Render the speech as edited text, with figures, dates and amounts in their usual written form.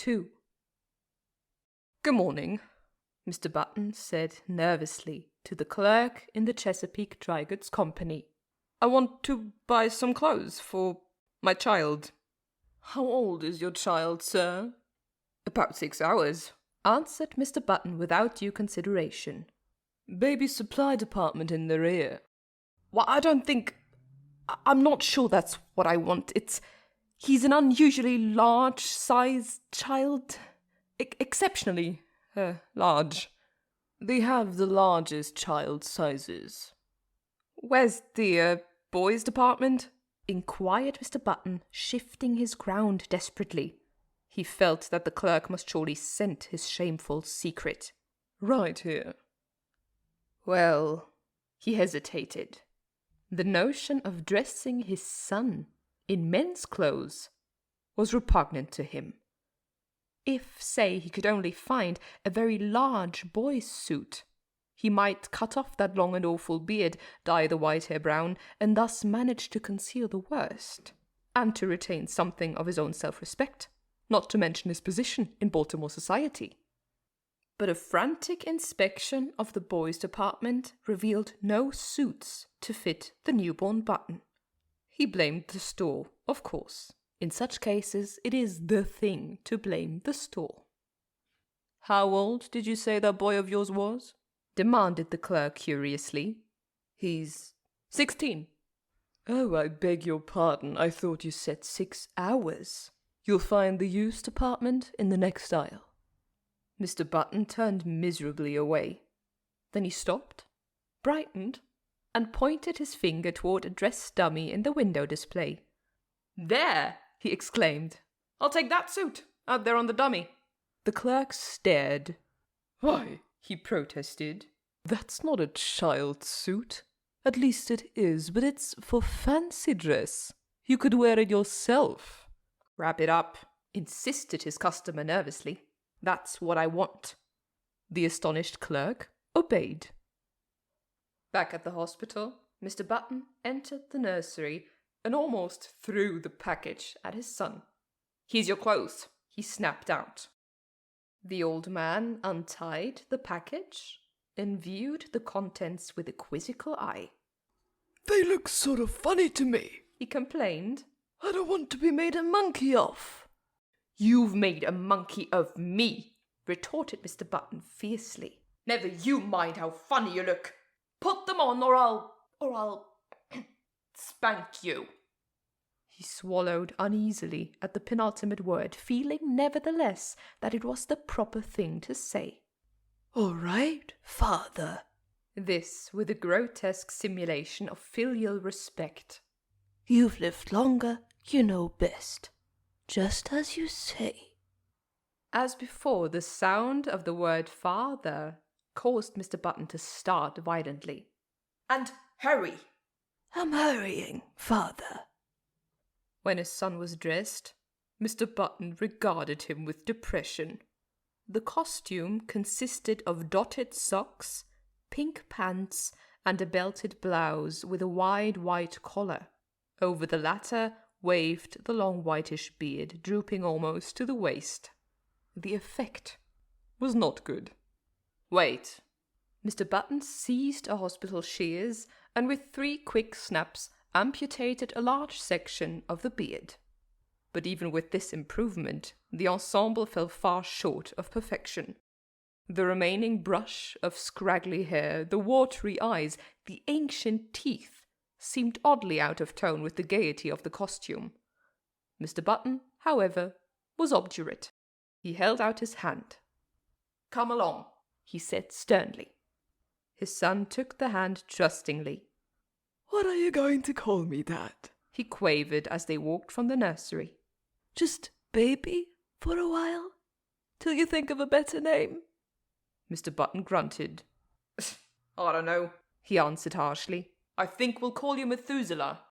2. "Good morning," Mr. Button said nervously to the clerk in the Chesapeake Dry Goods Company. "I want to buy some clothes for my child." "How old is your child, sir?" "About 6 hours," answered Mr. Button without due consideration. "Baby supply department in the rear." "Well, I'm not sure that's what I want. He's an unusually large-sized child. Exceptionally large." "They have the largest child sizes." "Where's the boys' department?" inquired Mr. Button, shifting his ground desperately. He felt that the clerk must surely scent his shameful secret. "Right here." Well, he hesitated. The notion of dressing his son in men's clothes was repugnant to him. If, say, he could only find a very large boy's suit, he might cut off that long and awful beard, dye the white hair brown, and thus manage to conceal the worst, and to retain something of his own self-respect, not to mention his position in Baltimore society. But a frantic inspection of the boys' department revealed no suits to fit the newborn Button. He blamed the store, of course. In such cases, it is the thing to blame the store. "How old did you say that boy of yours was?" demanded the clerk curiously. "He's 16. "Oh, I beg your pardon. I thought you said 6 hours. You'll find the youth department in the next aisle." Mr. Button turned miserably away. Then he stopped, brightened, and pointed his finger toward a dress dummy in the window display. "There!" he exclaimed. "I'll take that suit, out there on the dummy." The clerk stared. "Why," he protested, "that's not a child's suit. At least it is, but it's for fancy dress. You could wear it yourself." "Wrap it up," insisted his customer nervously. "That's what I want." The astonished clerk obeyed. Back at the hospital, Mr. Button entered the nursery and almost threw the package at his son. "Here's your clothes," he snapped out. The old man untied the package and viewed the contents with a quizzical eye. "They look sort of funny to me," he complained. "I don't want to be made a monkey of." "You've made a monkey of me," retorted Mr. Button fiercely. "Never you mind how funny you look. Put them on or I'll spank you." He swallowed uneasily at the penultimate word, feeling nevertheless that it was the proper thing to say. "All right, father." This with a grotesque simulation of filial respect. "You've lived longer, you know best. Just as you say." As before, the sound of the word father caused Mr. Button to start violently. "And hurry!" "I'm hurrying, father." When his son was dressed, Mr. Button regarded him with depression. The costume consisted of dotted socks, pink pants, and a belted blouse with a wide white collar. Over the latter waved the long whitish beard, drooping almost to the waist. The effect was not good. "Wait." Mr. Button seized a hospital shears and with 3 quick snaps amputated a large section of the beard. But even with this improvement, the ensemble fell far short of perfection. The remaining brush of scraggly hair, the watery eyes, the ancient teeth seemed oddly out of tone with the gaiety of the costume. Mr. Button, however, was obdurate. He held out his hand. "Come along," he said sternly. His son took the hand trustingly. "What are you going to call me, Dad?" he quavered as they walked from the nursery. "Just baby for a while? Till you think of a better name?" Mr. Button grunted. "I don't know," he answered harshly. "I think we'll call you Methuselah."